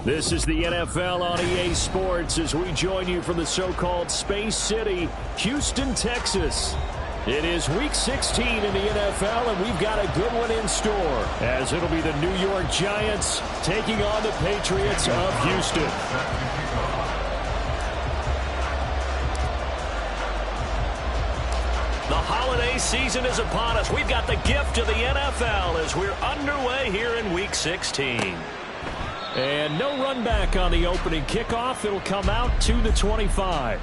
This is the NFL on EA Sports as we join you from the so-called Space City, Houston, Texas. It is Week 16 in the NFL, and we've got a good one in store, as it'll be the New York Giants taking on the Patriots of Houston. The holiday season is upon us. We've got the gift of the NFL as we're underway here in Week 16. And no run back on the opening kickoff. It'll come out to the 25.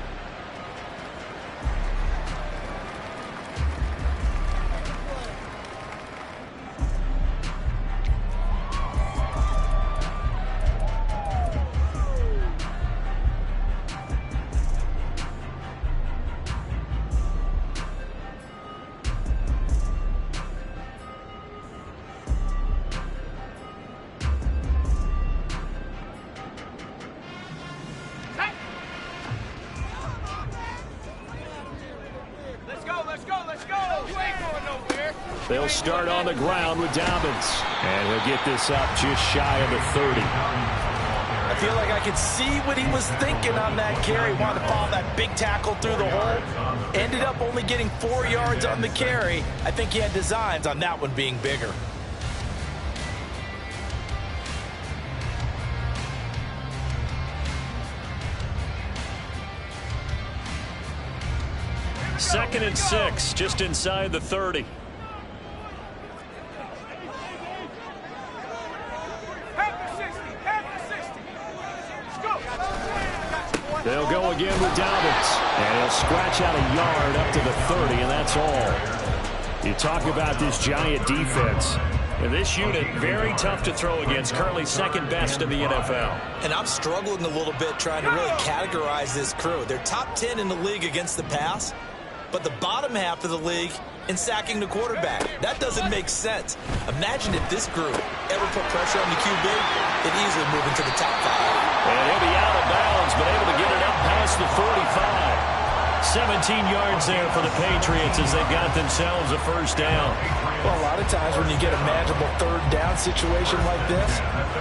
They'll start on the ground with Dobbins. And he'll get this up just shy of the 30. I feel like I could see what he was thinking on that carry. Wanted to follow that big tackle through the hole. Ended up only getting 4 yards on the carry. I think he had designs on that one being bigger. Second and 6, just inside the 30. They'll go again with Dobbins. And he'll scratch out a yard up to the 30, and that's all. You talk about this Giant defense. And this unit, very tough to throw against, currently second best in the NFL. And I'm struggling a little bit trying to really categorize this crew. They're top 10 in the league against the pass, but the bottom half of the league in sacking the quarterback. That doesn't make sense. Imagine if this group ever put pressure on the QB, it'd easily move into the top 5. And he'll be out of bounds, but able to get it up past the 45. 17 yards there for the Patriots as they've got themselves a first down. Well, a lot of times when you get a manageable third down situation like this,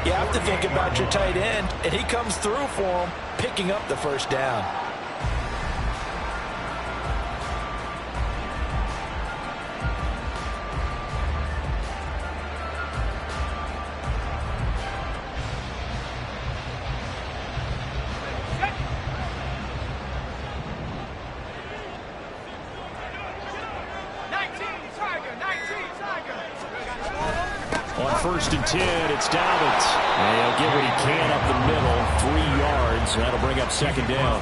you have to think about your tight end, and he comes through for him, picking up the first down. First and 10, it's Dobbins. And he'll get what he can up the middle, 3 yards. That'll bring up second down.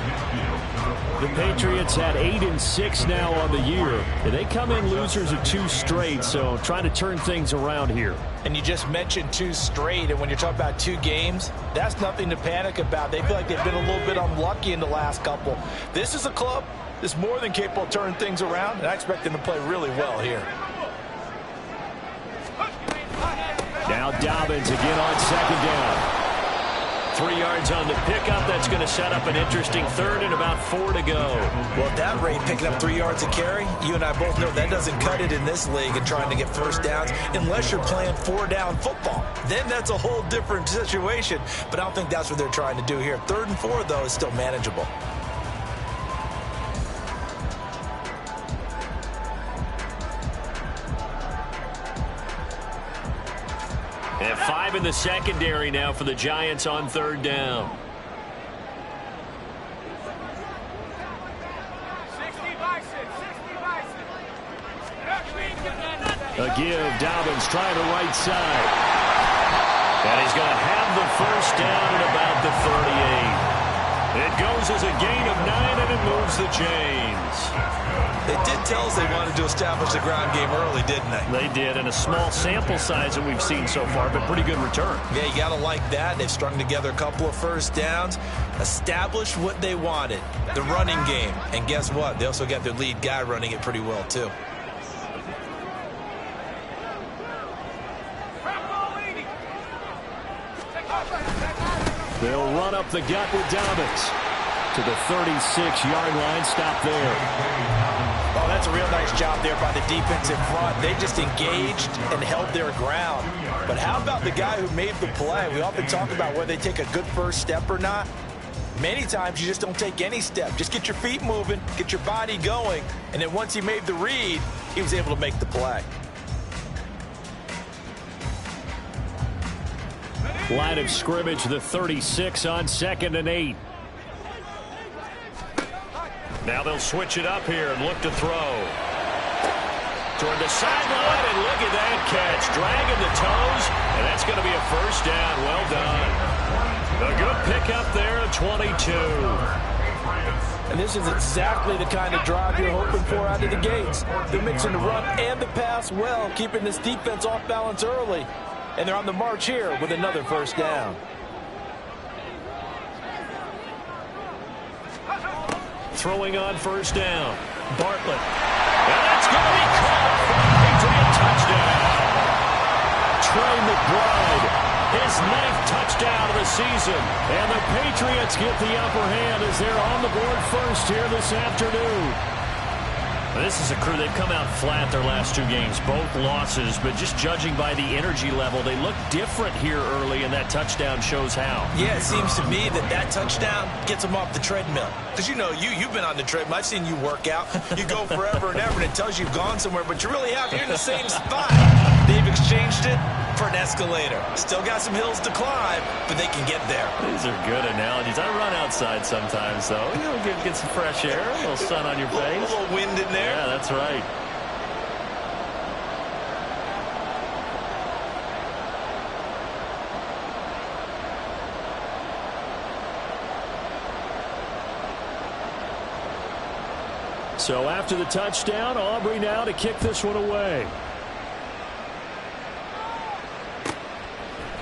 The Patriots had 8-6 now on the year. And they come in losers of 2 straight, so trying to turn things around here. And you just mentioned 2 straight, and when you're talking about 2 games, that's nothing to panic about. They feel like they've been a little bit unlucky in the last couple. This is a club that's more than capable of turning things around, and I expect them to play really well here. Now Dobbins again on second down. 3 yards on the pickup. That's going to set up an interesting third and about 4 to go. Well, at that rate, picking up 3 yards a carry, you and I both know that doesn't cut it in this league and trying to get first downs unless you're playing 4-down football. Then that's a whole different situation, but I don't think that's what they're trying to do here. 3rd and 4, though, is still manageable. And 5 in the secondary now for the Giants on 3rd down. A give, Dobbins trying the right side. And he's going to have the first down at about the 38. It goes as a gain of 9, and it moves the chains. They did tell us they wanted to establish the ground game early, didn't they? They did, and a small sample size that we've seen so far, but pretty good return. Yeah, you got to like that. They've strung together a couple of first downs, established what they wanted, the running game. And guess what? They also got their lead guy running it pretty well, too. They'll run up the gut with Dobbins to the 36-yard line. Stop there. Oh, that's That's a real nice job there by the defense in front. They just engaged and held their ground. But how about the guy who made the play? We often talk about whether they take a good first step or not. Many times you just don't take any step. Just get your feet moving, get your body going, and then once he made the read, he was able to make the play. Line of scrimmage, the 36 on 2nd and 8. Now they'll switch it up here and look to throw. Toward the sideline, and look at that catch. Dragging the toes, and that's going to be a first down. Well done. A good pickup there at 22. And this is exactly the kind of drive you're hoping for out of the gates. They're mixing the run and the pass well, keeping this defense off balance early. And they're on the march here with another first down. Throwing on first down. Bartlett. And that's going to be caught for a Patriot touchdown. Trey McBride, his 9th touchdown of the season. And the Patriots get the upper hand as they're on the board first here this afternoon. This is a crew, they've come out flat their last 2 games, both losses, but just judging by the energy level, they look different here early, and that touchdown shows how. Yeah, it seems to me that touchdown gets them off the treadmill. Because you know, you've been on the treadmill. I've seen you work out. You go forever and ever, and it tells you you've gone somewhere, but you really have. You're in the same spot. They've exchanged it for an escalator. Still got some hills to climb, but they can get there. These are good analogies. I run outside sometimes, though. You know, get some fresh air, a little sun on your face. A little wind in there. Yeah, that's right. So after the touchdown, Aubrey now to kick this one away.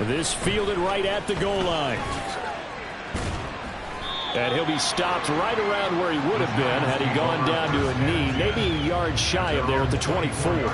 This fielded right at the goal line. And he'll be stopped right around where he would have been had he gone down to a knee, maybe a yard shy of there at the 24.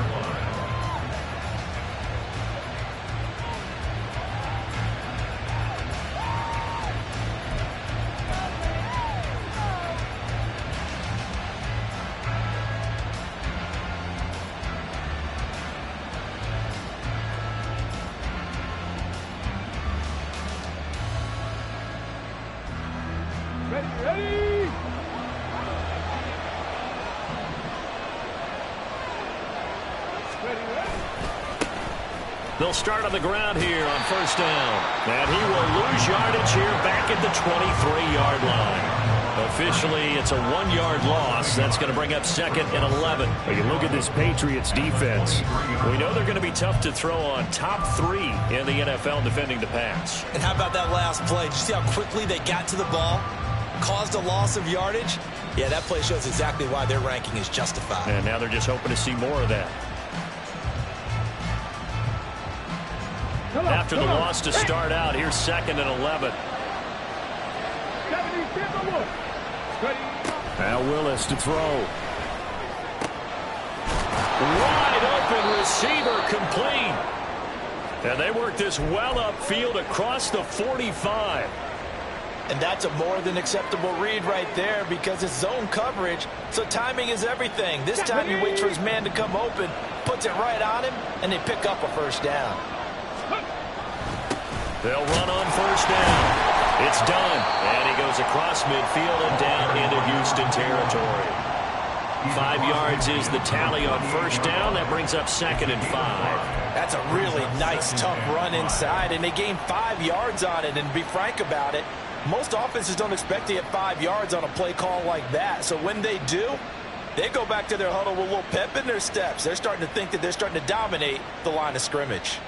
They'll start on the ground here on first down. And he will lose yardage here back at the 23-yard line. Officially, it's a 1-yard loss. That's going to bring up 2nd and 11. When you look at this Patriots defense, we know they're going to be tough to throw on. Top 3 in the NFL defending the pass. And how about that last play? Did you see how quickly they got to the ball? Caused a loss of yardage? Yeah, that play shows exactly why their ranking is justified. And now they're just hoping to see more of that. After the loss to start out, here's 2nd and 11. Now Willis to throw. Wide open receiver complete. And they work this well upfield across the 45. And that's a more than acceptable read right there because it's zone coverage, so timing is everything. This time you wait for his man to come open, puts it right on him, and they pick up a first down. They'll run on first down. It's done. And he goes across midfield and down into Houston territory. 5 yards is the tally on first down. That brings up 2nd and 5. That's a really nice, tough run inside, and they gained 5 yards on it. And to be frank about it, most offenses don't expect to get 5 yards on a play call like that. So when they do, they go back to their huddle with a little pep in their steps. They're starting to think that they're starting to dominate the line of scrimmage.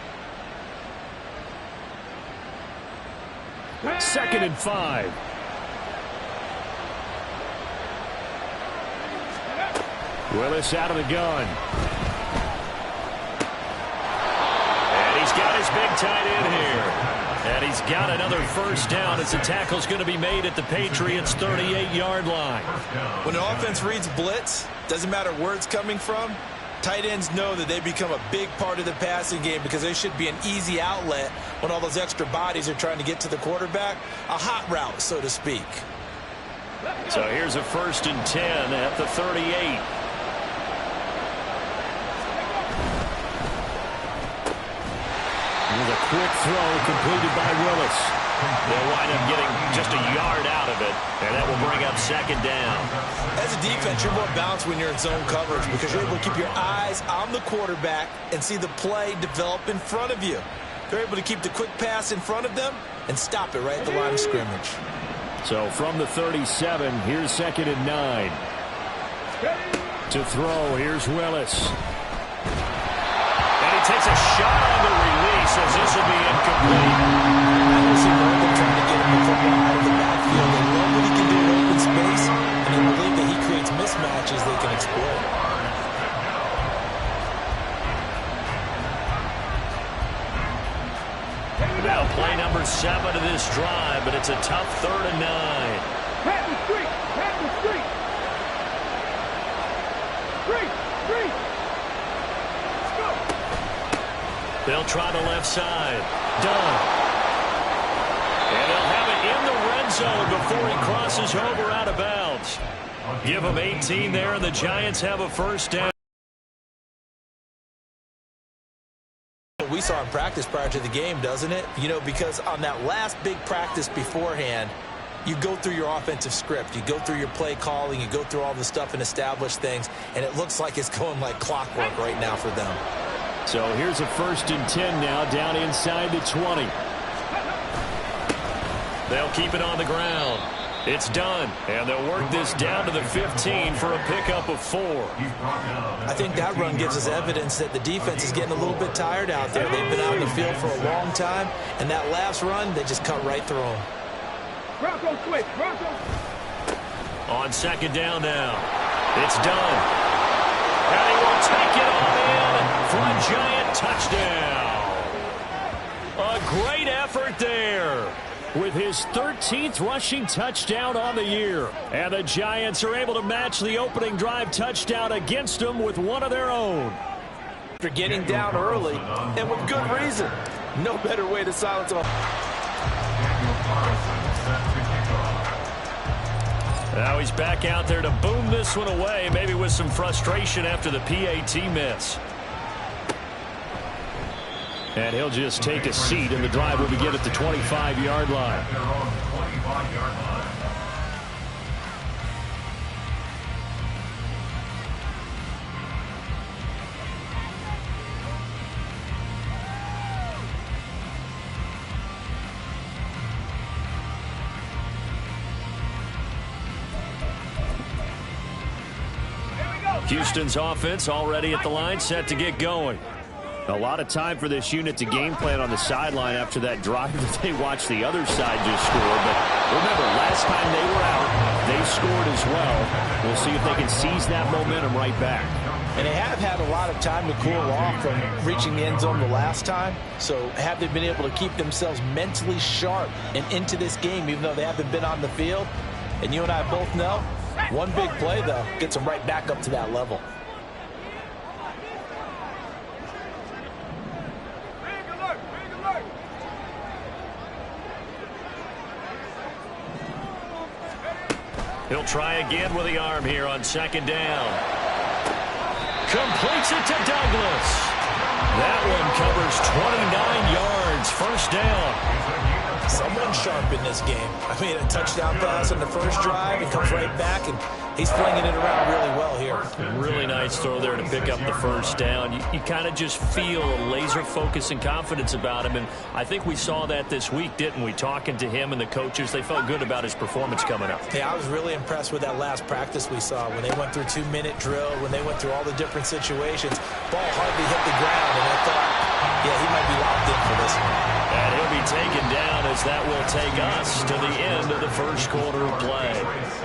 2nd and 5. Willis out of the gun. And he's got his big tight end here. And he's got another first down as the tackle's going to be made at the Patriots' 38-yard line. When an offense reads blitz, doesn't matter where it's coming from, tight ends know that they become a big part of the passing game because they should be an easy outlet when all those extra bodies are trying to get to the quarterback. A hot route, so to speak. So here's a 1st and 10 at the 38. a quick throw completed by Willis. They'll wind up getting just a yard out of it, and that will bring up second down. As a defense, you're more balanced when you're in zone coverage because you're able to keep your eyes on the quarterback and see the play develop in front of you. You're able to keep the quick pass in front of them and stop it right at the line of scrimmage. So from the 37, here's 2nd and 9. To throw, here's Willis. And he takes a shot on the release as this will be incomplete. I don't see more of them trying to get him the football out of the backfield. They love what he can do in open space, and they believe that he creates mismatches they can exploit. Now play number 7 of this drive, but it's a tough 3rd and 9. Pat the street! Pat the street! Street! Let's go! They'll try the left side. Done. And they'll have it in the red zone before he crosses over out of bounds. Give him 18 there, and the Giants have a first down. We saw in practice prior to the game, doesn't it? You know, because on that last big practice beforehand, you go through your offensive script. You go through your play calling. You go through all the stuff and establish things, and it looks like it's going like clockwork right now for them. So here's a 1st and 10 now, down inside the 20. They'll keep it on the ground. It's done, and they'll work this down to the 15 for a pickup of 4. I think that run gives us evidence that the defense is getting a little bit tired out there. They've been out in the field for a long time, and that last run, they just cut right through them. Bronco quick! Bronco! On 2nd down now. It's done. And he will take it all in for a Giant touchdown. A great effort there, with his 13th rushing touchdown on the year. And the Giants are able to match the opening drive touchdown against them with one of their own. After getting down early, and with good reason. No better way to silence them. Now he's back out there to boom this one away, maybe with some frustration after the PAT miss. And he'll just take a seat, and the drive will begin at the 25-yard line. Houston's offense already at the line, set to get going. A lot of time for this unit to game plan on the sideline after that drive that they watched the other side just score. But remember, last time they were out, they scored as well. We'll see if they can seize that momentum right back. And they have had a lot of time to cool off from reaching the end zone the last time. So have they been able to keep themselves mentally sharp and into this game, even though they haven't been on the field? And you and I both know, one big play, though, gets them right back up to that level. He'll try again with the arm here on 2nd down. Completes it to Douglas. That one covers 29 yards. 1st down. Someone sharp in this game. I mean, a touchdown pass on the first drive. He comes right back, and he's flinging it around really well here. Really nice throw there to pick up the 1st down. You kind of just feel a laser focus and confidence about him, and I think we saw that this week, didn't we? Talking to him and the coaches, they felt good about his performance coming up. Yeah, I was really impressed with that last practice we saw when they went through 2-minute drill, when they went through all the different situations. Ball hardly hit the ground, and I thought, yeah, he might be locked in for this one. And he'll be taken down as that will take us to the end of the 1st quarter of play.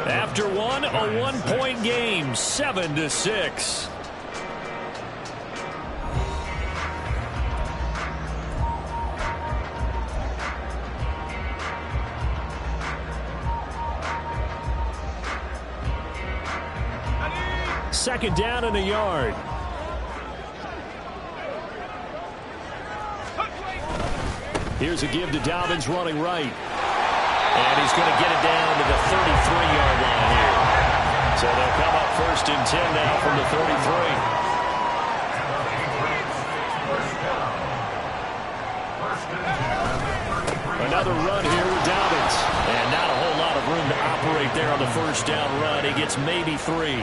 After one, a 1-point game, 7-6. Second down and a yard. Here's a give to Dobbins running right. And he's going to get it down to the 33-yard line here. So they'll come up 1st and 10 now from the 33. Another run here with Dobbins. And not a whole lot of room to operate there on the first down run. He gets maybe 3.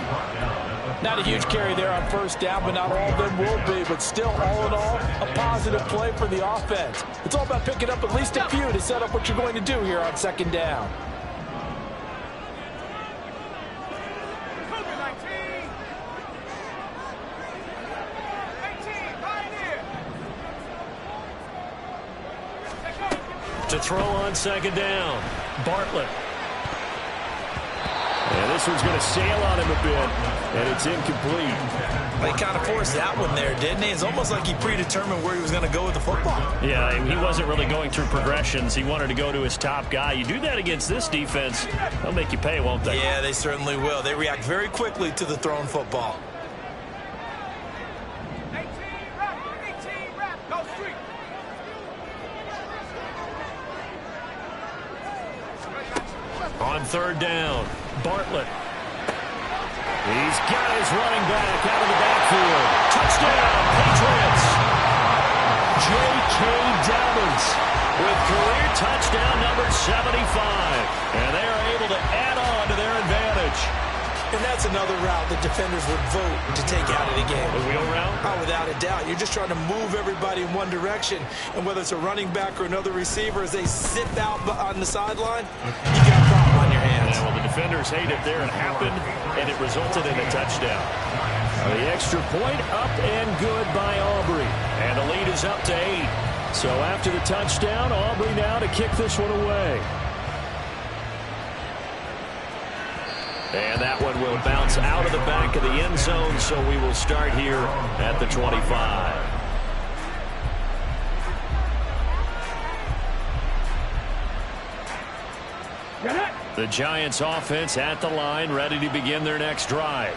Not a huge carry there on first down, but not all of them will be. But still, all in all, a positive play for the offense. It's all about picking up at least a few to set up what you're going to do here on second down. To throw on second down, Bartlett. And this one's going to sail on him a bit, and it's incomplete. He kind of forced that one there, didn't he? It's almost like he predetermined where he was going to go with the football. Yeah, he wasn't really going through progressions. He wanted to go to his top guy. You do that against this defense, they'll make you pay, won't they? Yeah, they certainly will. They react very quickly to the thrown football. On third down, Bartlett. He's got his running back out of the backfield. Touchdown, Patriots. J.K. Dobbins with career touchdown number 75. And they are able to add on to their advantage. And that's another route that defenders would vote to take out of the game. The wheel route? Oh, without a doubt. You're just trying to move everybody in one direction. And whether it's a running back or another receiver, as they sit out on the sideline, you got a problem on your hands. Yeah, well, the defenders hate it there. It happened, and it resulted in a touchdown. The extra point up and good by Aubrey. And the lead is up to 8. So after the touchdown, Aubrey now to kick this one away. And that one will bounce out of the back of the end zone, so we will start here at the 25. The Giants offense at the line, ready to begin their next drive.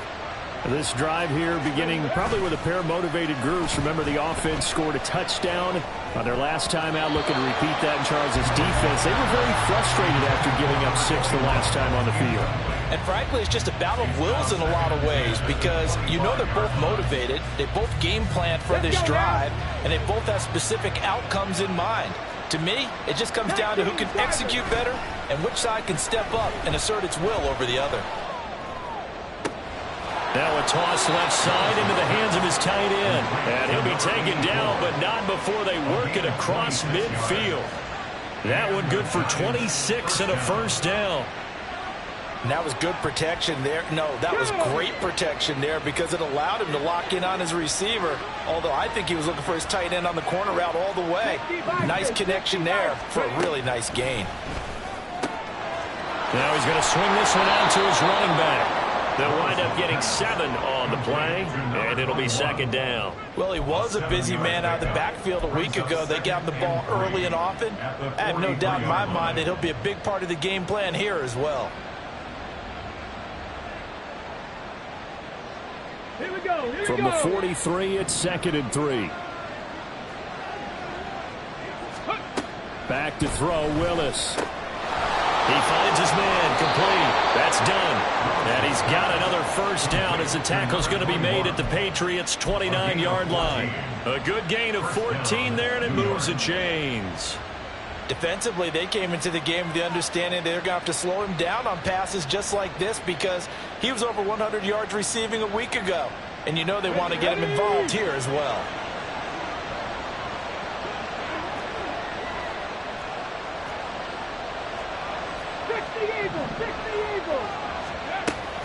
This drive here beginning probably with a pair of motivated groups. Remember, the offense scored a touchdown on their last time out, looking to repeat that in Charles' defense. They were very frustrated after giving up 6 the last time on the field. And frankly, it's just a battle of wills in a lot of ways, because you know they're both motivated, they both game plan for this drive, and they both have specific outcomes in mind. To me, it just comes down to who can execute better and which side can step up and assert its will over the other. Now a toss left side into the hands of his tight end. And he'll be taken down, but not before they work it across midfield. That one good for 26 and a first down. And that was good protection there. No, that was great protection there, because it allowed him to lock in on his receiver. Although I think he was looking for his tight end on the corner route all the way. Nice connection there for a really nice gain. Now he's going to swing this one out to his running back. They'll wind up getting 7 on the play, and it'll be second down. Well, he was a busy man out of the backfield a week ago. They got him the ball early and often. I have no doubt in my mind that he'll be a big part of the game plan here as well. Here we go. From the 43, it's 2nd and 3. Back to throw, Willis. He finds his man, complete. That's done. And he's got another first down as the tackle's going to be made at the Patriots' 29-yard line. A good gain of 14 there, and it moves the chains. Defensively, they came into the game with the understanding they're going to have to slow him down on passes just like this, because he was over 100 yards receiving a week ago. And you know they want to get him involved here as well.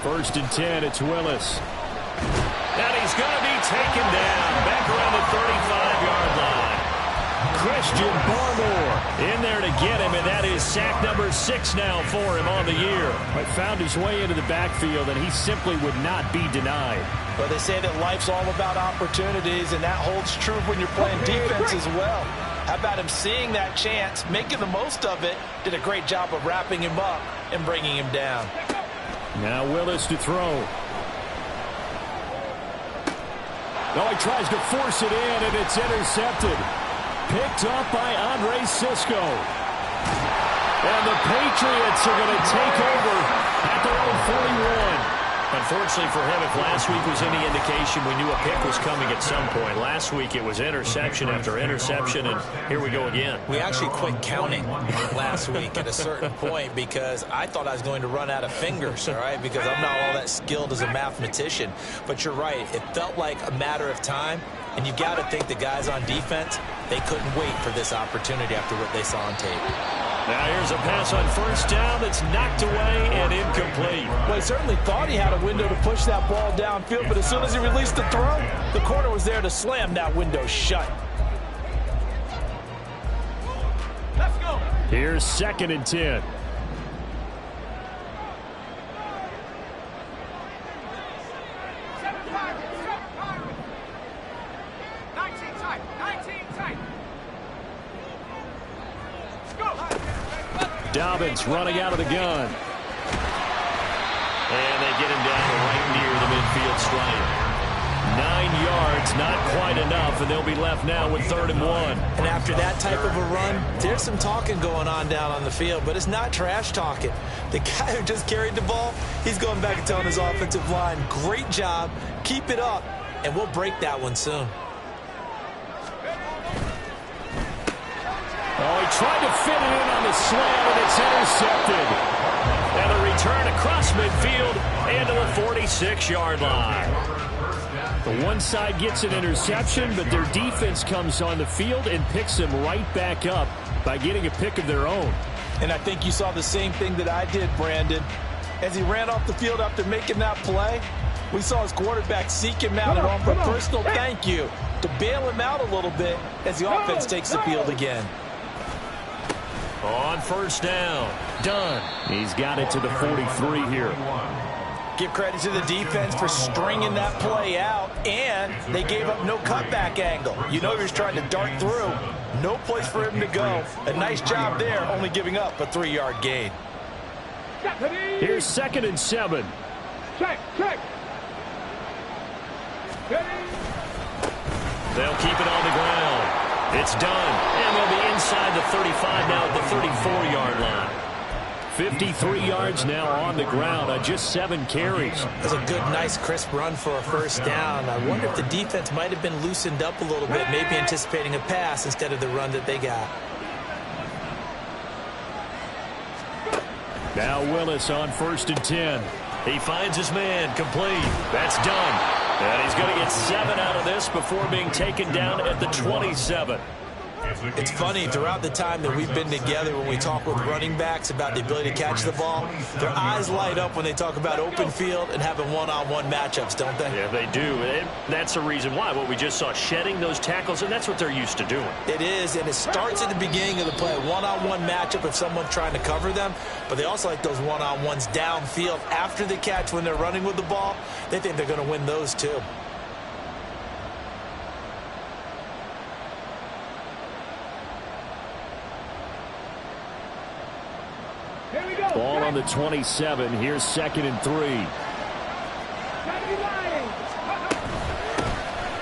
First and 10, it's Willis. And he's going to be taken down back around the 35-yard line. Christian Barmore in there to get him, and that is sack number 6 now for him on the year. But found his way into the backfield, and he simply would not be denied. Well, they say that life's all about opportunities, and that holds true when you're playing defense as well. How about him seeing that chance, making the most of it, did a great job of wrapping him up and bringing him down. Now Willis to throw. Oh, he tries to force it in, and it's intercepted. Picked up by Andre Cisco. And the Patriots are going to take over at their own 41. Unfortunately for him, if last week was any indication, we knew a pick was coming at some point. Last week it was interception after interception, and here we go again. We actually quit counting last week at a certain point because I thought I was going to run out of fingers, all right, because I'm not all that skilled as a mathematician. But you're right. It felt like a matter of time, and you got to think the guys on defense, they couldn't wait for this opportunity after what they saw on tape. Now here's a pass on first down that's knocked away and incomplete. Well, he certainly thought he had a window to push that ball downfield, but as soon as he released the throw, the corner was there to slam that window shut. Let's go. Here's 2nd and 10. Dobbins running out of the gun. And they get him down right near the midfield stripe. 9 yards, not quite enough, and they'll be left now with 3rd and 1. And after that type of a run, there's some talking going on down on the field, but it's not trash talking. The guy who just carried the ball, he's going back and telling his offensive line, great job, keep it up, and we'll break that one soon. Oh, he tried to fit it in on the slant, and it's intercepted. And a return across midfield and to the 46-yard line. The one side gets an interception, but their defense comes on the field and picks them right back up by getting a pick of their own. And I think you saw the same thing that I did, Brandon. As he ran off the field after making that play, we saw his quarterback seek him out and offer a personal thank you to bail him out a little bit as the offense takes the field again. On first down, Dunn. He's got it to the 43 here. Give credit to the defense for stringing that play out, and they gave up no cutback angle. You know he was trying to dart through. No place for him to go. A nice job there, only giving up a 3-yard gain. Here's 2nd and 7. Check. They'll keep it on the ground. It's done, and they'll be inside the 35 now at the 34-yard line. 53 yards now on the ground on just 7 carries. That's a good, nice, crisp run for a first down. I wonder if the defense might have been loosened up a little bit, maybe anticipating a pass instead of the run that they got. Now Willis on 1st and 10. He finds his man, complete. That's done. And he's going to get 7 out of this before being taken down at the 27. It's funny, throughout the time that we've been together, when we talk with running backs about the ability to catch the ball, their eyes light up when they talk about open field and having one-on-one matchups, don't they? Yeah, they do. And that's the reason why. What we just saw, shedding those tackles, and that's what they're used to doing. It is, and it starts at the beginning of the play. One-on-one matchup if someone's trying to cover them, but they also like those one-on-ones downfield after the catch when they're running with the ball. They think they're going to win those too. Ball on the 27. Here's 2nd and 3.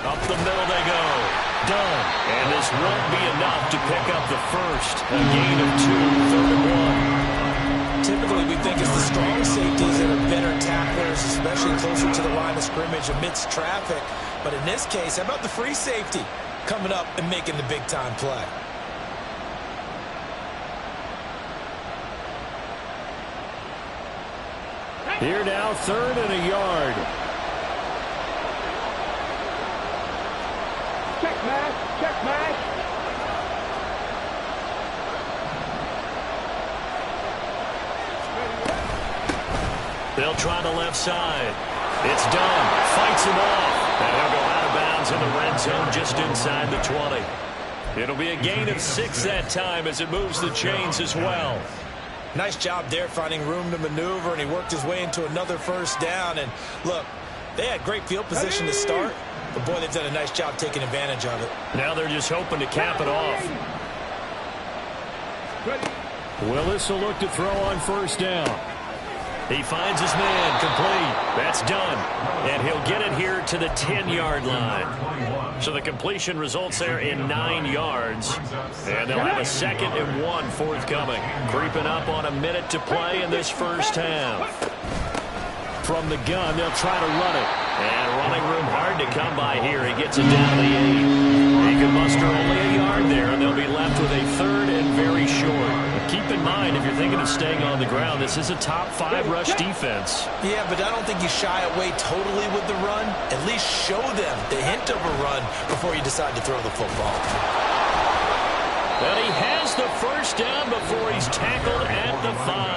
Up the middle they go. Done. And this won't be enough to pick up the first. A gain of 2, 3rd and 1. Typically, we think it's the strong safeties that are better tacklers, especially closer to the line of scrimmage amidst traffic. But in this case, how about the free safety coming up and making the big-time play? Here now, 3rd and a yard. Check match. They'll try the left side. It's done. Fights him off. And he'll go out of bounds in the red zone just inside the 20. It'll be a gain of 6 that time as it moves the chains as well. Nice job there finding room to maneuver, and he worked his way into another first down. And look, they had great field position to start, but boy, they've done a nice job taking advantage of it. Now they're just hoping to cap it off. Willis will look to throw on first down. He finds his man, complete. That's done. And he'll get it here to the 10-yard line. So the completion results there in 9 yards. And they'll have a 2nd and 1 forthcoming. Creeping up on a minute to play in this first half. from the gun. They'll try to run it. And running room hard to come by here. He gets it down to the 8. He can muster only a yard there, and they'll be left with a 3rd and very short. But keep in mind, if you're thinking of staying on the ground, this is a top 5 rush defense. Yeah, but I don't think you shy away totally with the run. At least show them the hint of a run before you decide to throw the football. But he has the first down before he's tackled at the 5.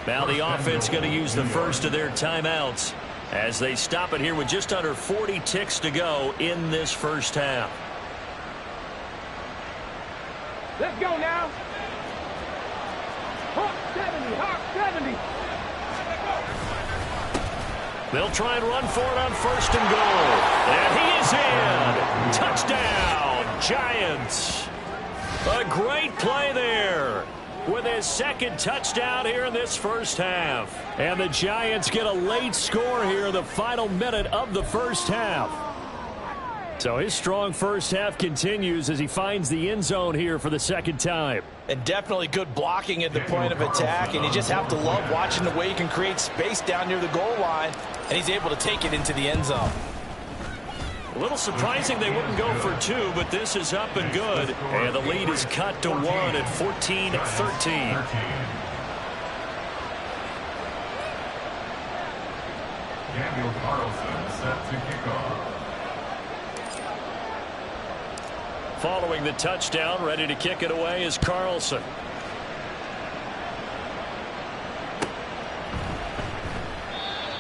Now the offense going to use the first of their timeouts as they stop it here with just under 40 ticks to go in this first half. Let's go now. Hawk 70, Hawk 70. They'll try and run for it on 1st and goal. And he is in. Touchdown, Giants. A great play there with his 2nd touchdown here in this first half. And the Giants get a late score here in the final minute of the first half. So his strong first half continues as he finds the end zone here for the 2nd time. And definitely good blocking at the point of attack, and you just have to love watching the way he can create space down near the goal line, and he's able to take it into the end zone. A little surprising they wouldn't go for 2, but this is up and good. And the lead is cut to 1 at 14-13. Daniel Carlson set to kick off. Following the touchdown, ready to kick it away is Carlson.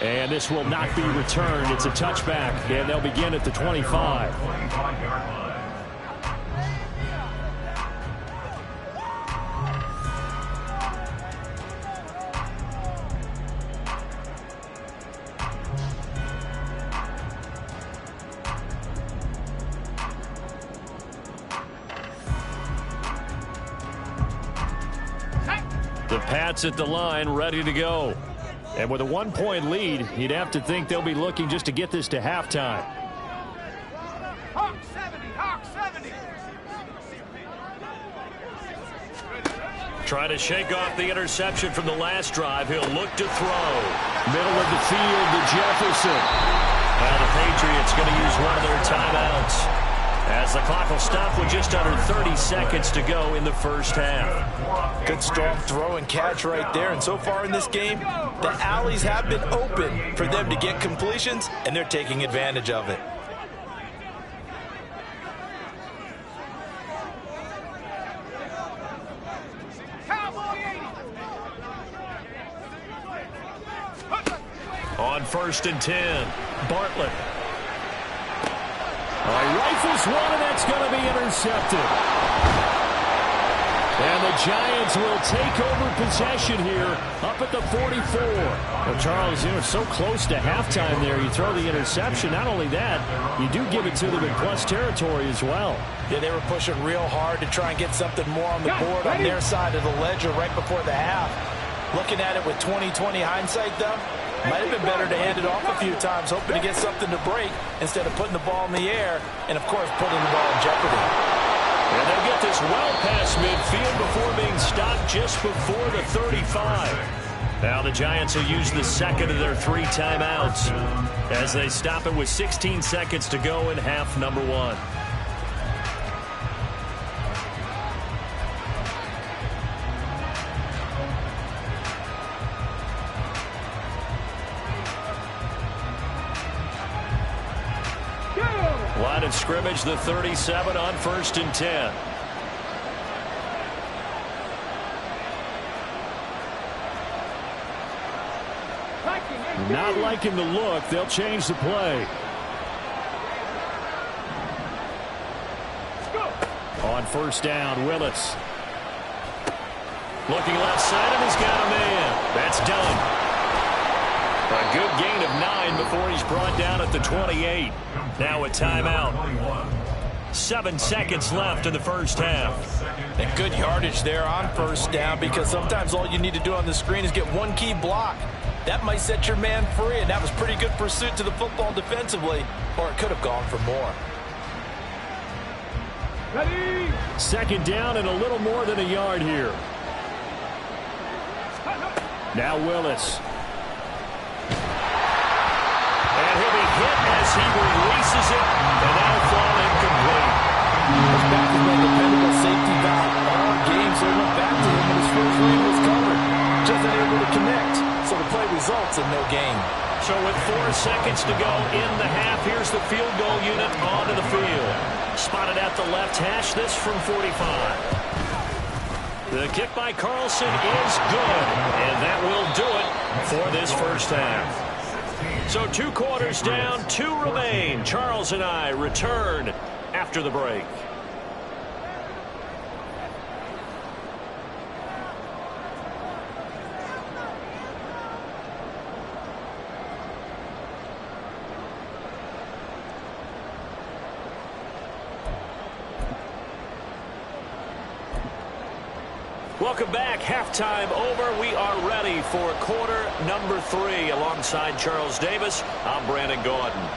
And this will not be returned. It's a touchback, and they'll begin at the 25. The Pats at the line, ready to go. And with a 1-point lead, you'd have to think they'll be looking just to get this to halftime. Hawk 70, Hawk 70. Trying to shake off the interception from the last drive. He'll look to throw. Middle of the field to Jefferson. Now the Patriots going to use one of their timeouts as the clock will stop with just under 30 seconds to go in the first half. Good strong throw and catch right there. And so far in this game, the alleys have been open for them to get completions, and they're taking advantage of it. On 1st and 10, Bartlett. Rifles one, and that's going to be intercepted. And the Giants will take over possession here up at the 44. Well, Charles, you know, so close to halftime there. You throw the interception. Not only that, you do give it to them in plus territory as well. Yeah, they were pushing real hard to try and get something more on the board on their side of the ledger right before the half. Looking at it with 20/20 hindsight, though, might have been better to hand it off a few times, hoping to get something to break instead of putting the ball in the air and, of course, putting the ball in jeopardy. And they'll get this well past midfield before being stopped just before the 35. Now the Giants will use the 2nd of their 3 timeouts as they stop it with 16 seconds to go in half number 1. Line of scrimmage, the 37 on 1st and 10. Not liking the look. They'll change the play. On 1st down, Willis. Looking left side, and he's got a man. That's done. A good gain of 9 before he's brought down at the 28. Now a timeout. 7 seconds left in the first half. And good yardage there on 1st down, because sometimes all you need to do on the screen is get one key block. That might set your man free, and that was pretty good pursuit to the football defensively, or it could have gone for more. Ready? 2nd down and a little more than a yard here. Now Willis. He releases it, and that'll fall incomplete. This back has been a dependable safety valve all game, so he went back to him when his first read was covered. Just unable to connect, so the play results in no gain. So with 4 seconds to go in the half, here's the field goal unit onto the field. Spotted at the left hash, this from 45. The kick by Carlson is good, and that will do it for this first half. So 2 quarters down, 2 remain. Charles and I return after the break. Welcome back. Halftime over. We are ready for quarter number 3. Alongside Charles Davis, I'm Brandon Gaudin.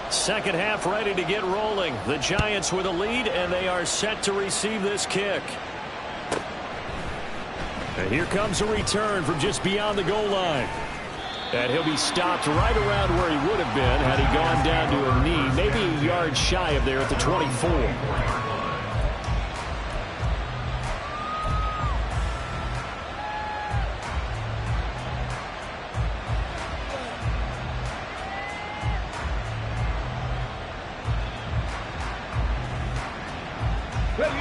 Second half ready to get rolling. The Giants with a lead, and they are set to receive this kick. And here comes a return from just beyond the goal line. And he'll be stopped right around where he would have been had he gone down to a knee, maybe a yard shy of there at the 24.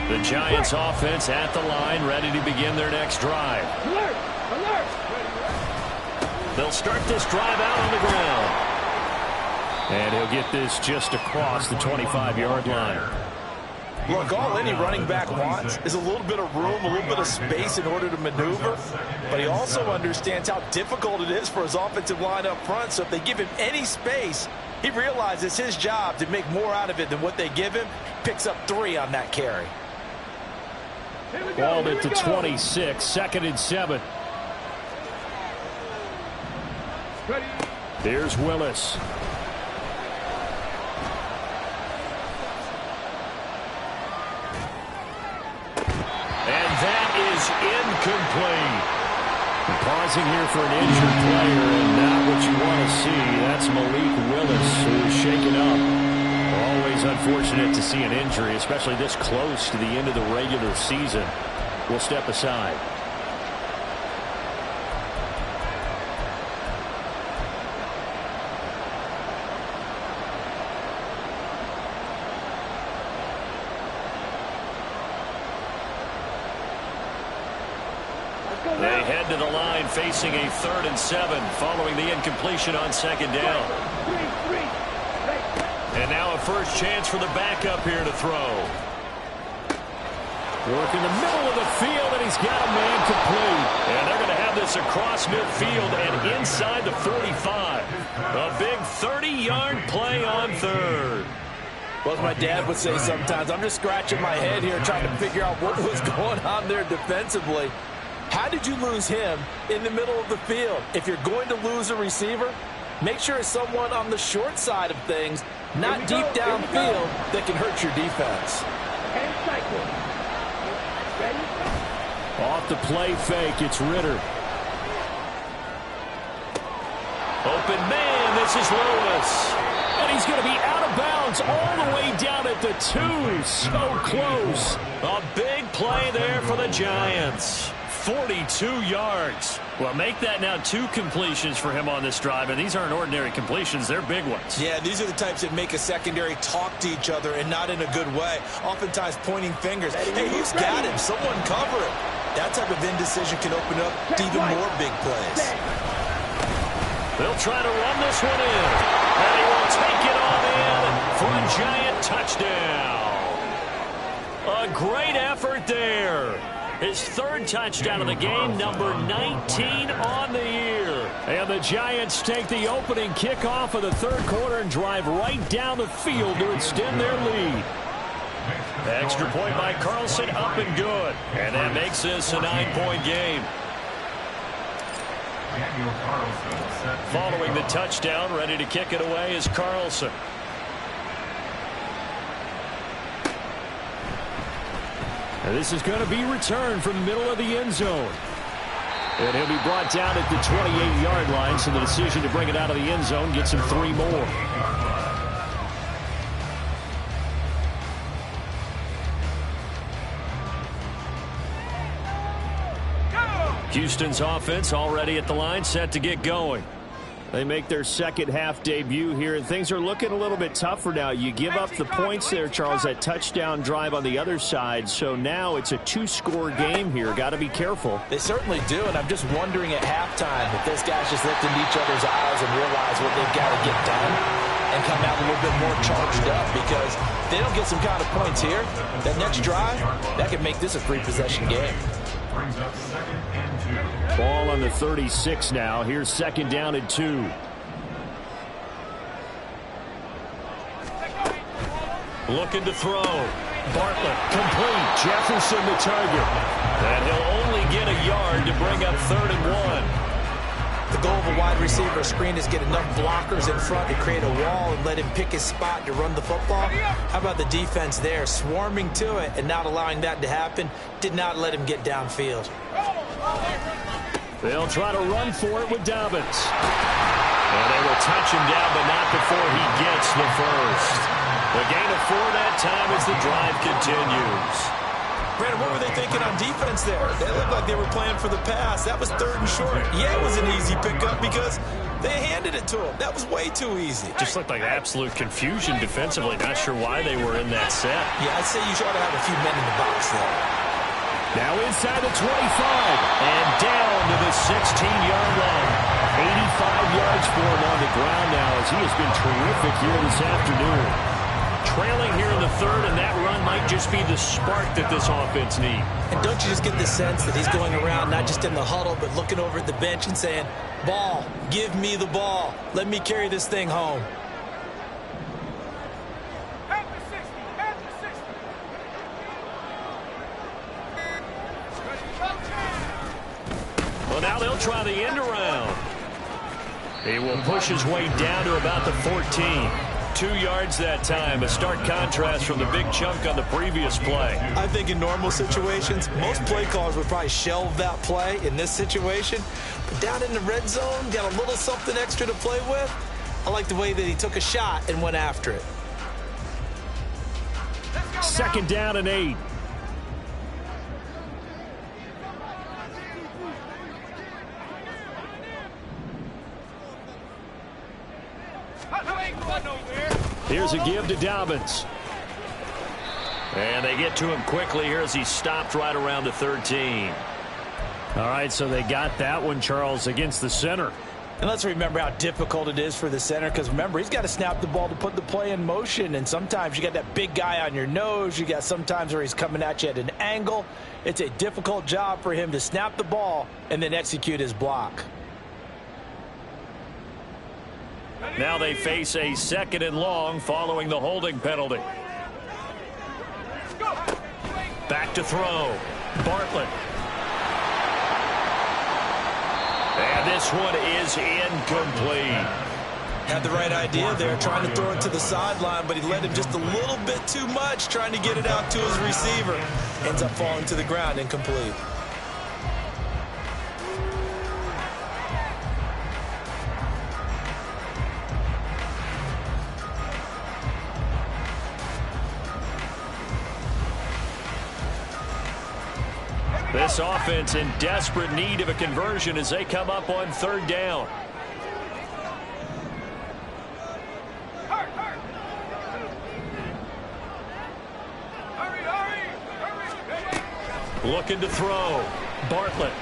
The Giants offense at the line, ready to begin their next drive. Alert! Alert! They'll start this drive out on the ground. And he'll get this just across the 25-yard line. Look, all any running back wants is a little bit of room, a little bit of space in order to maneuver. But he also understands how difficult it is for his offensive line up front. So if they give him any space, he realizes his job to make more out of it than what they give him. Picks up 3 on that carry. Balled at the 26, 2nd and 7. Ready? Here's Willis. And that is incomplete. And pausing here for an injured player, and not what you want to see. That's Malik Willis, who is shaken up. Always unfortunate to see an injury, especially this close to the end of the regular season. We'll step aside. They head to the line facing a 3rd and 7 following the incompletion on 2nd down. And now a first chance for the backup here to throw. Work in the middle of the field, and he's got a man complete. And they're going to have this across midfield and inside the 45. A big 30-yard play on 3rd. Well, as my dad would say sometimes, I'm just scratching my head here trying to figure out what was going on there defensively. How did you lose him in the middle of the field? If you're going to lose a receiver, make sure it's someone on the short side of things, not deep downfield, that can hurt your defense. And cycle. Ready? Off the play fake, it's Ritter. Open man, this is Lewis. And he's going to be out of bounds all the way down at the 2. So close. A big play there for the Giants. 42 yards. Well, make that now 2 completions for him on this drive, and these aren't ordinary completions. They're big ones. Yeah, these are the types that make a secondary talk to each other and not in a good way. Oftentimes pointing fingers. Hey, who's got him? Someone cover him. That type of indecision can open up to even more big plays. They'll try to run this one in. And he will take it on in for a Giant touchdown. A great effort there. His 3rd touchdown of the game, number 19 on the year. And the Giants take the opening kickoff of the 3rd quarter and drive right down the field to extend their lead. Extra point by Carlson, up and good. And that makes this a 9-point game. Daniel Carlson set to Following kick the off. touchdown, ready to kick it away is Carlson. And this is going to be returned from the middle of the end zone. And he'll be brought down at the 28-yard line, so the decision to bring it out of the end zone gets him 3 more. Houston's offense already at the line, set to get going. They make their second half debut here, and things are looking a little bit tougher now. You give up the points there, Charles, that touchdown drive on the other side. So now it's a 2-score game here. Got to be careful. They certainly do, and I'm just wondering at halftime if those guys just looked into each other's eyes and realize what they've got to get done and come out a little bit more charged up, because if they don't get some kind of points here, that next drive, that could make this a 3-possession game. Brings up 2nd and 2. Ball on the 36 now. Here's 2nd down and 2. Looking to throw. Bartlett, complete. Jefferson the target. And he'll only get a yard to bring up 3rd and 1. The goal of a wide receiver screen is get enough blockers in front to create a wall and let him pick his spot to run the football. How about the defense there, swarming to it and not allowing that to happen? Did not let him get downfield. They'll try to run for it with Dobbins. And they will touch him down, but not before he gets the first. The gain of 4 that time as the drive continues. Brandon, what were they thinking on defense there? They looked like they were playing for the pass. That was 3rd and short. Yeah, it was an easy pickup because they handed it to him. That was way too easy. Just looked like absolute confusion defensively. Not sure why they were in that set. Yeah, I'd say you ought to have a few men in the box there. Now inside the 25. And down to the 16-yard line. 85 yards for him on the ground now, as he has been terrific here this afternoon. Trailing here in the 3rd, and that run might just be the spark that this offense needs. And don't you just get the sense that he's going around not just in the huddle, but looking over at the bench and saying, ball, give me the ball. Let me carry this thing home. Well, now they'll try the end around. He will push his way down to about the 14. 2 yards that time, a stark contrast from the big chunk on the previous play. I think in normal situations, most play callers would probably shelve that play in this situation. But down in the red zone, got a little something extra to play with. I like the way that he took a shot and went after it. 2nd down and 8. Here's a give to Dobbins. And they get to him quickly here as he stopped right around the 13. All right, so they got that one, Charles, against the center. And let's remember how difficult it is for the center, because remember, he's got to snap the ball to put the play in motion, and sometimes you got that big guy on your nose. You got sometimes where he's coming at you at an angle. It's a difficult job for him to snap the ball and then execute his block. Now they face a 2nd and long following the holding penalty. Back to throw. Bartlett. And this one is incomplete. Had the right idea there, trying to throw it to the sideline, but he led him just a little bit too much, trying to get it out to his receiver. Ends up falling to the ground, incomplete. This offense in desperate need of a conversion as they come up on 3rd down. Looking to throw. Bartlett.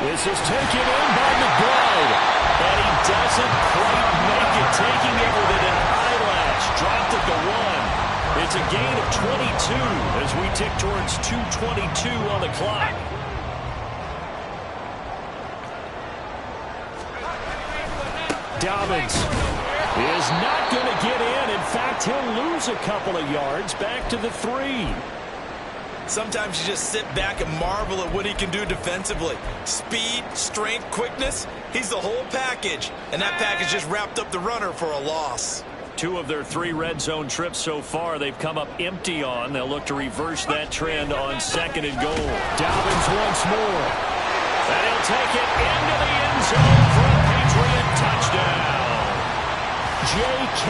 This is taken in by McBride. And he doesn't quite make it, taking it with an eyelash. Dropped at the 1. It's a gain of 22 as we tick towards 2:22 on the clock. Dobbins is not going to get in. In fact, he'll lose a couple of yards back to the 3. Sometimes you just sit back and marvel at what he can do defensively. Speed, strength, quickness, he's the whole package. And that package just wrapped up the runner for a loss. 2 of their 3 red zone trips so far, they've come up empty on. They'll look to reverse that trend on 2nd and goal. Dobbins once more. And he'll take it into the end zone for a Patriot touchdown. J.K.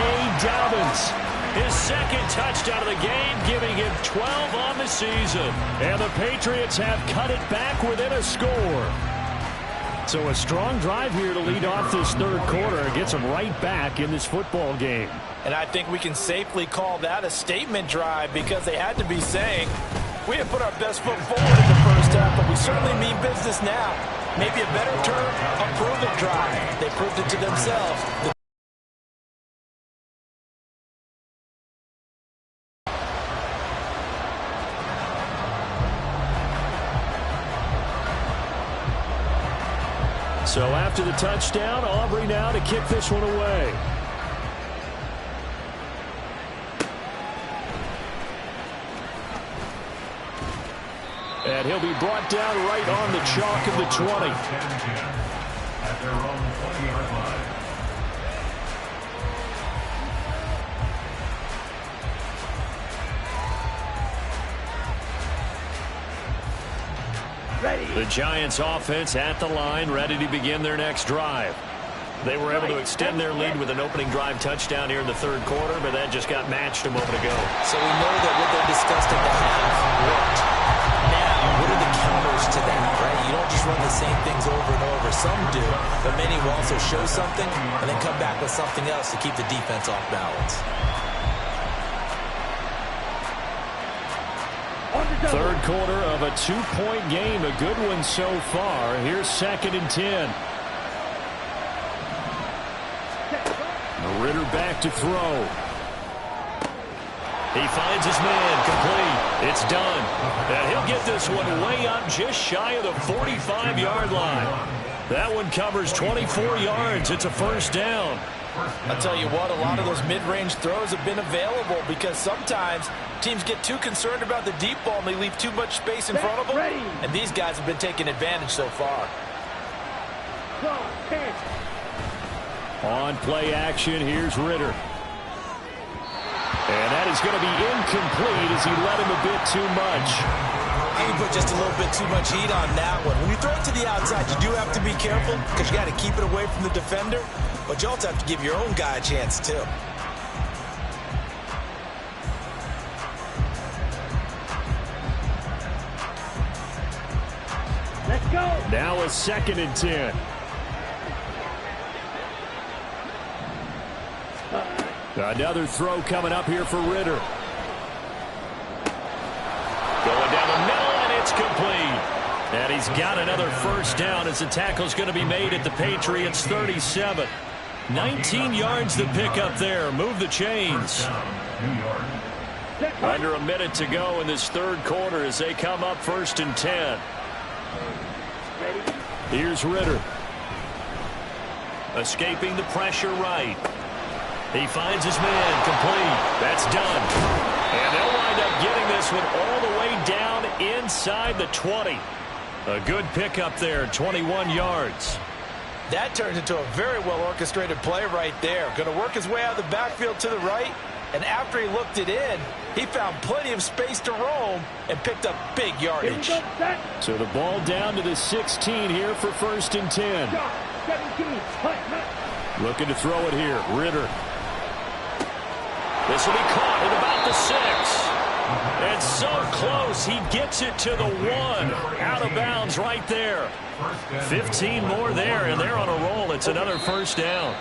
Dobbins. His 2nd touchdown of the game, giving him 12 on the season. And the Patriots have cut it back within a score. So a strong drive here to lead off this 3rd quarter and gets them right back in this football game. And I think we can safely call that a statement drive because they had to be saying, we have put our best foot forward in the first half, but we certainly mean business now. Maybe a better term, a prove-it drive. They proved it to themselves. So after the touchdown, Aubrey now to kick this one away. And he'll be brought down right on the chalk of the 20. At their own 20-yard line. The Giants offense at the line, ready to begin their next drive. They were able to extend their lead with an opening drive touchdown here in the 3rd quarter, but that just got matched a moment ago. So we know that what they discussed at the half worked. Now, what are the counters to that, right? You don't just run the same things over and over. Some do, but many will also show something and then come back with something else to keep the defense off balance. 3rd quarter of a 2-point game. A good one so far. Here's 2nd and 10. Ritter back to throw. He finds his man, complete. It's done. And he'll get this one way up just shy of the 45-yard line. That one covers 24 yards. It's a 1st down. I'll tell you what, a lot of those mid-range throws have been available because sometimes teams get too concerned about the deep ball and they leave too much space in front of them. And these guys have been taking advantage so far. On play action, here's Ritter. And that is going to be incomplete as he let him a bit too much. You put just a little bit too much heat on that one. When you throw it to the outside, you do have to be careful because you got to keep it away from the defender. But you also have to give your own guy a chance, too. Let's go. Now a 2nd and 10. Another throw coming up here for Ritter. Going down the middle, and it's complete. And he's got another 1st down as the tackle's going to be made at the Patriots 37. 19 yards to pick up there. Move the chains. Under a minute to go in this 3rd quarter as they come up 1st and 10. Here's Ritter. Escaping the pressure right. He finds his man, complete. That's done. And they'll wind up getting this one all the way down inside the 20. A good pickup there, 21 yards. That turns into a very well-orchestrated play right there. Going to work his way out of the backfield to the right. And after he looked it in, he found plenty of space to roam and picked up big yardage. So the ball down to the 16 here for 1st and 10. 17. Looking to throw it here. Ritter. This will be caught at about the 6. And so close, he gets it to the 1. Out of bounds right there. 15 more there, and they're on a roll. It's another 1st down.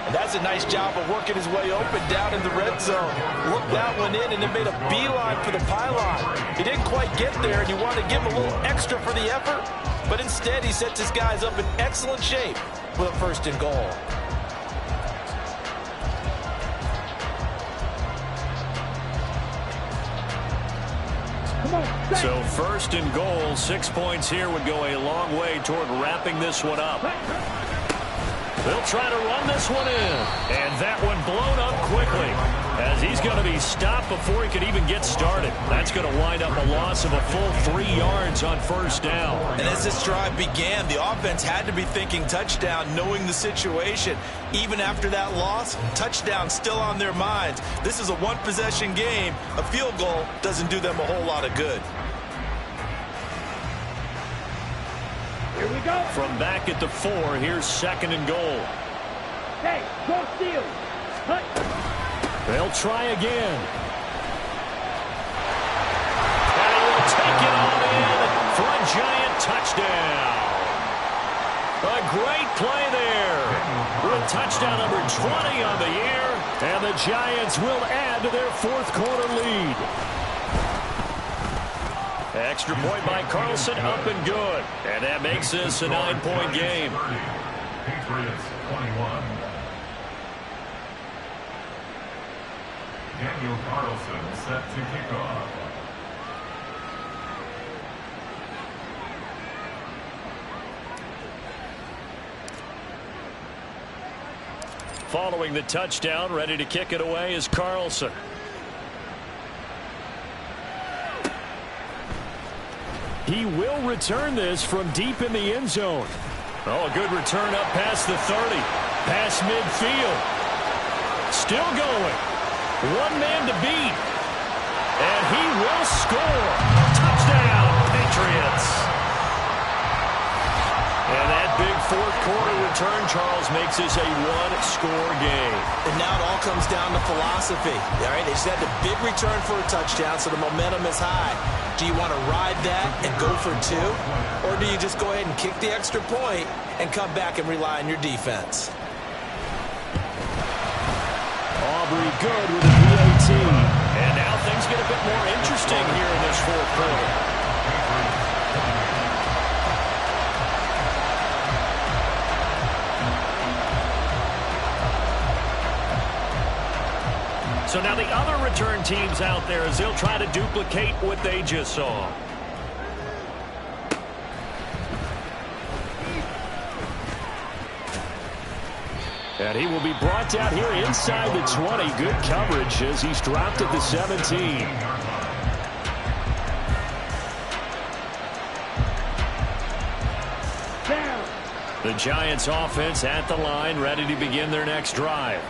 And that's a nice job of working his way open down in the red zone. Looked that one in and then made a beeline for the pylon. He didn't quite get there, and you wanted to give him a little extra for the effort. But instead, he sets his guys up in excellent shape with a 1st and goal. So 1st and goal, 6 points here would go a long way toward wrapping this one up. They'll try to run this one in. And that one blown up quickly. as he's going to be stopped before he could even get started. That's going to wind up a loss of a full 3 yards on first down. And as this drive began, the offense had to be thinking touchdown, knowing the situation. Even after that loss, touchdown still on their minds. This is a one-possession game. A field goal doesn't do them a whole lot of good. Here we go. From back at the 4, here's 2nd and goal. Hey, go steal. Hut. They'll try again. And he will take it on in for a Giant touchdown. A great play there. With touchdown number 20 on the year. And the Giants will add to their 4th quarter lead. Extra point by Carlson, up and good. And that makes this a 9-point game. Patriots 21. Daniel Carlson set to kick off. Following the touchdown, ready to kick it away is Carlson. He will return this from deep in the end zone. Oh, a good return up past the 30. Past midfield. Still going. One man to beat. And he will score. Touchdown, Patriots. And that big 4th quarter return, Charles, makes this a 1-score game. And now it all comes down to philosophy. All right, they just had the big return for a touchdown, so the momentum is high. Do you want to ride that and go for 2? Or do you just go ahead and kick the extra point and come back and rely on your defense? Aubrey good with a PAT. And now things get a bit more interesting here in this 4th quarter. So now the other return teams out there as they'll try to duplicate what they just saw. And he will be brought down here inside the 20. Good coverage as he's dropped at the 17. Down. The Giants offense at the line, ready to begin their next drive.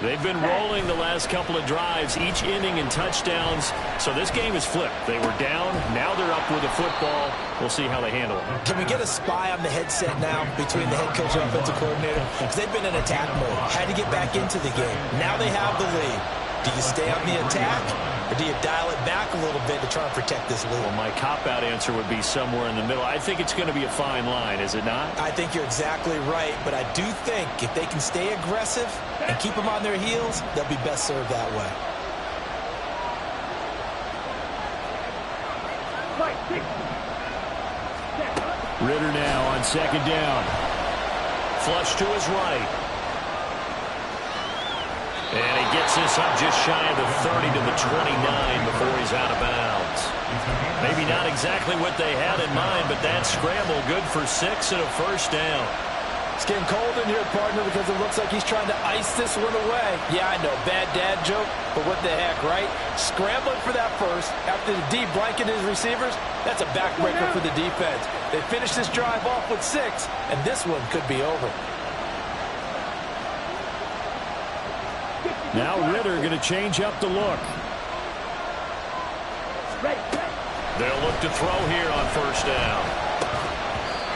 They've been rolling the last couple of drives, each inning in touchdowns. So this game is flipped. They were down. Now they're up with the football. We'll see how they handle it. Can we get a spy on the headset now between the head coach and offensive coordinator? Because they've been in attack mode. Had to get back into the game. Now they have the lead. Do you stay on the attack, or do you dial it back a little bit to try and protect this lead? Well, my cop-out answer would be somewhere in the middle. I think it's going to be a fine line, is it not? I think you're exactly right, but I do think if they can stay aggressive and keep them on their heels, they'll be best served that way. Right, 6. Ritter now on 2nd down. Flush to his right. And he gets this up just shy of the 30 to the 29 before he's out of bounds. Maybe not exactly what they had in mind, but that scramble good for 6 and a first down. It's getting cold in here, partner, because it looks like he's trying to ice this one away. Yeah, I know, bad dad joke, but what the heck, right? Scrambling for that first after the D blanketed his receivers, that's a backbreaker for the defense. They finished this drive off with 6, and this one could be over. Now Ritter going to change up the look. They'll look to throw here on first down.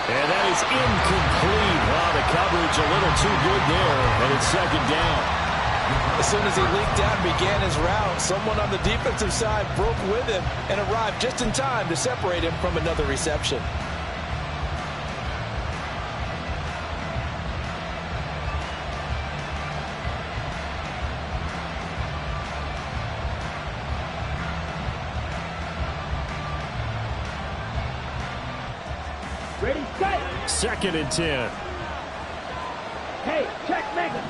And that is incomplete. Wow, the coverage a little too good there, and it's 2nd down. As soon as he leaked out and began his route, someone on the defensive side broke with him and arrived just in time to separate him from another reception. Ready, set. 2nd and 10. Hey, check Mega.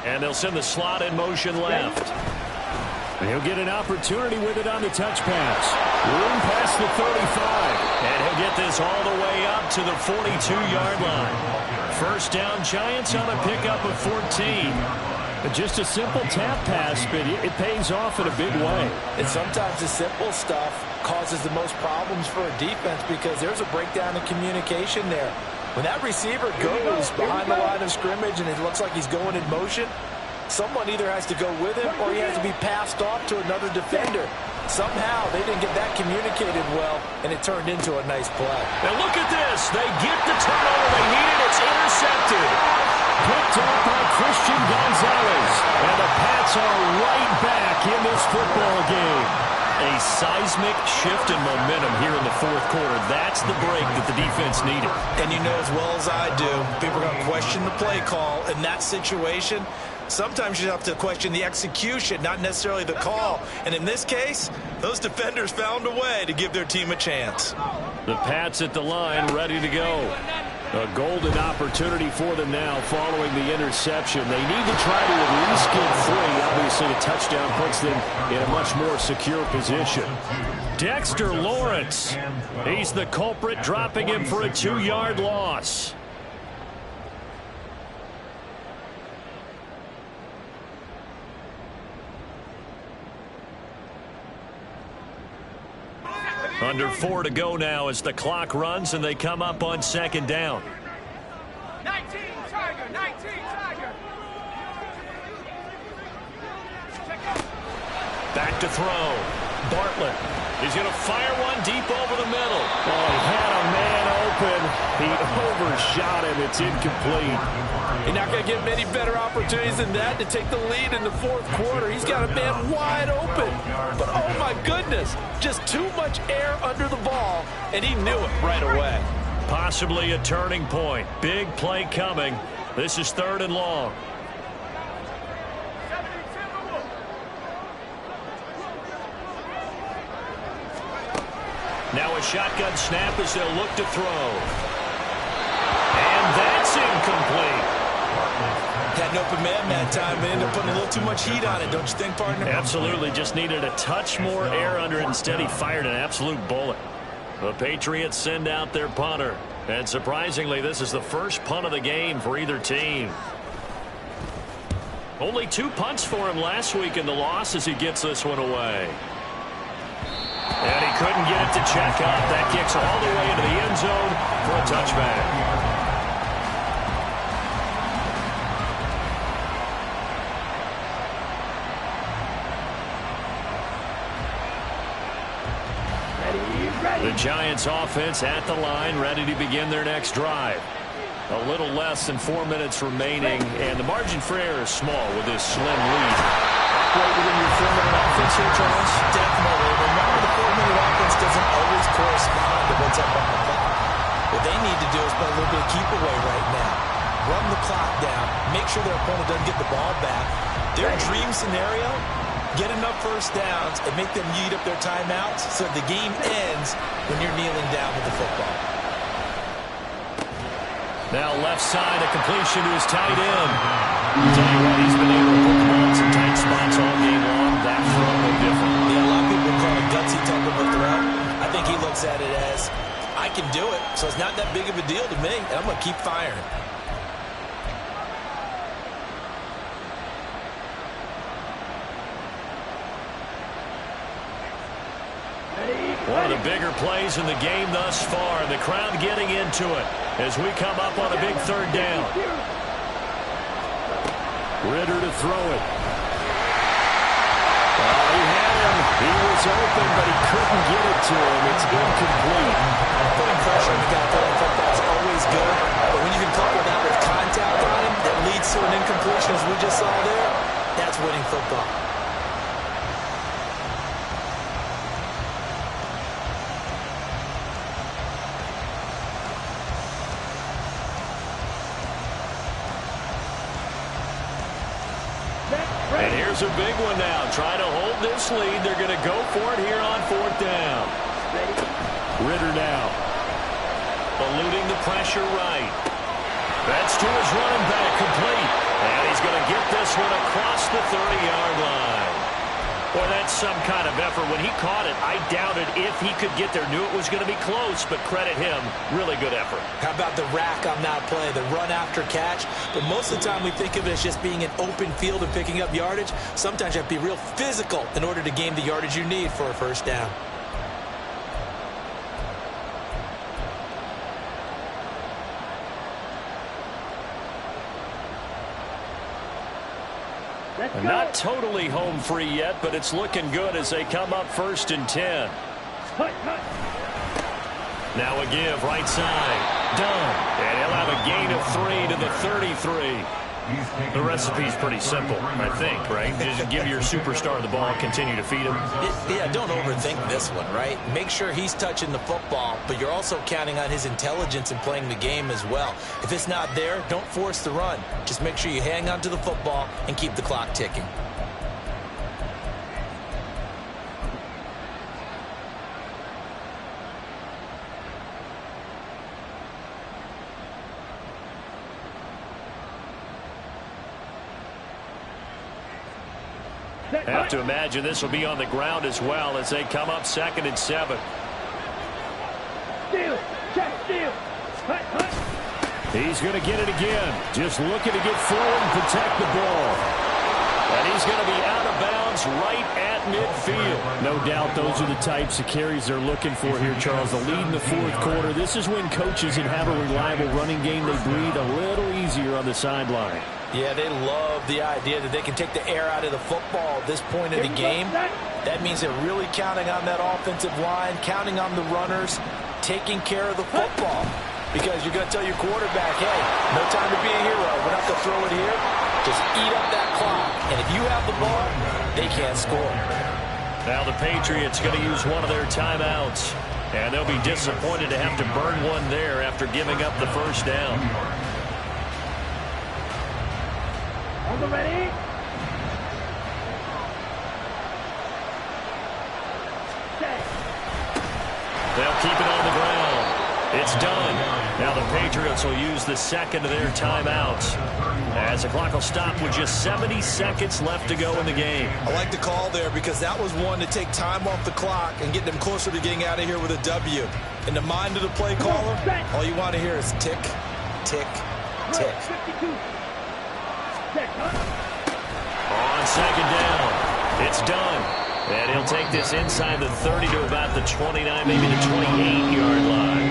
And they'll send the slot in motion left. He'll get an opportunity with it on the touch pass. Room past the 35. And he'll get this all the way up to the 42-yard line. First down, Giants on a pickup of 14. Just a simple tap pass, but it pays off in a big way. And sometimes the simple stuff causes the most problems for a defense because there's a breakdown in communication there. When that receiver goes behind the line of scrimmage and it looks like he's going in motion, someone either has to go with him or he has to be passed off to another defender. Somehow they didn't get that communicated well, and it turned into a nice play. And look at this. They get the turnover they needed. It's intercepted. Picked up by Christian Gonzalez. And the Pats are right back in this football game. A seismic shift in momentum here in the fourth quarter. That's the break that the defense needed. And you know as well as I do, people are going to question the play call in that situation. Sometimes you have to question the execution, not necessarily the call. And in this case, those defenders found a way to give their team a chance. The Pats at the line, ready to go. A golden opportunity for them now following the interception. They need to try to at least get three. Obviously, a touchdown puts them in a much more secure position. Dexter Lawrence. He's the culprit, dropping him for a 2-yard loss. Under 4 to go now as the clock runs and they come up on second down. 19 Tiger, 19 Tiger. Back to throw. Bartlett. He's going to fire one deep over the middle. Oh, he had a man open. He overshot him. It's incomplete. You're not going to get many better opportunities than that to take the lead in the fourth quarter. He's got a man wide open. But, oh, my goodness, just too much air under the ball, and he knew it right away. Possibly a turning point. Big play coming. This is 3rd and long. Now a shotgun snap as they'll look to throw. And that's incomplete. Had an open man that time, but ended up putting a little too much heat on it, don't you think, partner? Absolutely. Just needed a touch more air under it. Instead, he fired an absolute bullet. The Patriots send out their punter. And surprisingly, this is the first punt of the game for either team. Only 2 punts for him last week in the loss as he gets this one away. And he couldn't get it to check up. That kicks all the way into the end zone for a touchback. The Giants offense at the line, ready to begin their next drive. A little less than 4 minutes remaining, and the margin for error is small with this slim lead. Operate within your 4-minute offense here, Charles? Definitely. Remember, the 4-minute offense doesn't always correspond to what's up on the clock. What they need to do is play a little bit of keep away right now. Run the clock down. Make sure their opponent doesn't get the ball back. Their dream scenario, get enough first downs and make them eat up their timeouts so the game ends when you're kneeling down with the football. Now left side, a completion to his tight end. I'll tell you what, he's been able to put the ball in some tight spots all game long. That throw no different. Yeah, a lot of people call it gutsy type of a throw. I think he looks at it as, I can do it, so it's not that big of a deal to me, and I'm going to keep firing. One of the bigger plays in the game thus far. The crowd getting into it as we come up on a big 3rd down. Ridder to throw it. He had him. He was open, but he couldn't get it to him. It's incomplete. Putting pressure on the guy playing football is always good, but when you can couple that with contact on him that leads to an incompletion, as we just saw there, that's winning football. And here's a big one now. Trying to hold this lead. They're going to go for it here on 4th down. Ridder now. Eluding the pressure right. That's to his running back, complete. And he's going to get this one across the 30-yard line. Boy, that's some kind of effort. When he caught it, I doubted if he could get there. Knew it was going to be close, but credit him. Really good effort. How about the rack on that play, the run after catch? But most of the time we think of it as just being an open field and picking up yardage. Sometimes you have to be real physical in order to gain the yardage you need for a first down. And not totally home free yet, but it's looking good as they come up 1st and 10. Now a give right side. Done. And he'll have a gain of 3 to the 33. The recipe's pretty simple, I think, right? Just give your superstar the ball and continue to feed him. Yeah, don't overthink this one, right? Make sure he's touching the football, but you're also counting on his intelligence in playing the game as well. If it's not there, don't force the run. Just make sure you hang on to the football and keep the clock ticking. Have to imagine this will be on the ground as well as they come up 2nd and 7. Steal, check, steal. He's going to get it again. Just looking to get forward and protect the ball. And he's going to be out of bounds right at midfield. No doubt those are the types of carries they're looking for here, Charles. The lead in the 4th quarter. This is when coaches that have a reliable running game, they breathe a little easier on the sideline. Yeah, they love the idea that they can take the air out of the football at this point in the game. That means they're really counting on that offensive line, counting on the runners, taking care of the football. Because you're going to tell your quarterback, hey, no time to be a hero. We're not going to throw it here. Just eat up that clock. And if you have the ball, they can't score. Now the Patriots going to use one of their timeouts. And they'll be disappointed to have to burn one there after giving up the first down. On the ready. They'll keep it on the ground. It's done. Now the Patriots will use the second of their timeouts as the clock will stop with just 70 seconds left to go in the game. I like the call there because that was one to take time off the clock and get them closer to getting out of here with a W. In the mind of the play caller, all you want to hear is tick, tick, tick. 52. On second down, it's done. And he'll take this inside the 30 to about the 29, maybe the 28-yard line.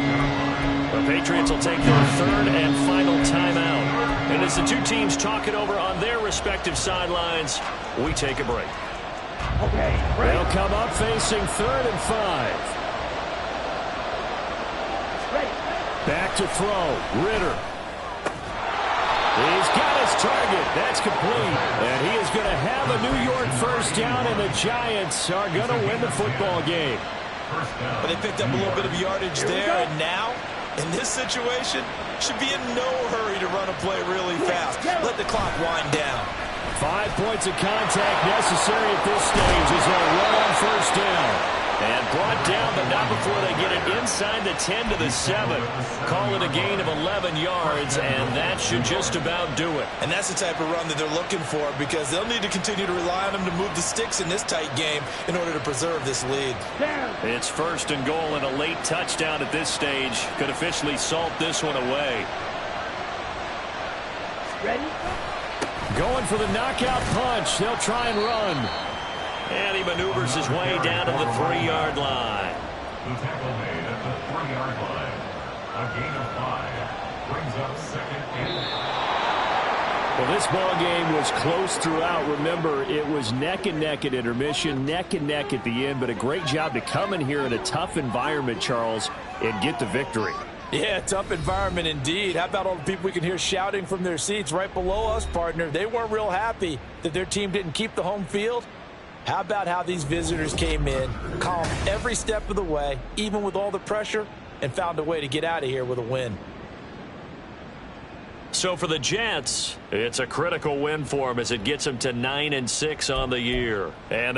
The Patriots will take their 3rd and final timeout. And as the two teams talk it over on their respective sidelines, we take a break. Okay, They'll come up facing 3rd and 5. Back to throw. Ritter. He's got his target. That's complete. And he is going to have a New York first down, and the Giants are going to win the football game. But they picked up a little bit of yardage there, and now, in this situation, should be in no hurry to run a play really fast. Let the clock wind down. 5 points of contact necessary at this stage as they'll run on first down. And brought down, but not before they get it inside the 10 to the 7. Call it a gain of 11 yards, and that should just about do it. And that's the type of run that they're looking for because they'll need to continue to rely on them to move the sticks in this tight game in order to preserve this lead. It's 1st and goal, and a late touchdown at this stage could officially salt this one away. Ready? Going for the knockout punch. They'll try and run. And he maneuvers his way down to the 3-yard line. The tackle made at the 3-yard line. A gain of 5 brings up 2nd and 5. Well, this ball game was close throughout. Remember, it was neck and neck at intermission, neck and neck at the end, but a great job to come in here in a tough environment, Charles, and get the victory. Yeah, tough environment indeed. How about all the people we can hear shouting from their seats right below us, partner? They weren't real happy that their team didn't keep the home field. How about how these visitors came in, calm every step of the way, even with all the pressure, and found a way to get out of here with a win. So for the Jets, it's a critical win for them as it gets them to 9-6 on the year. And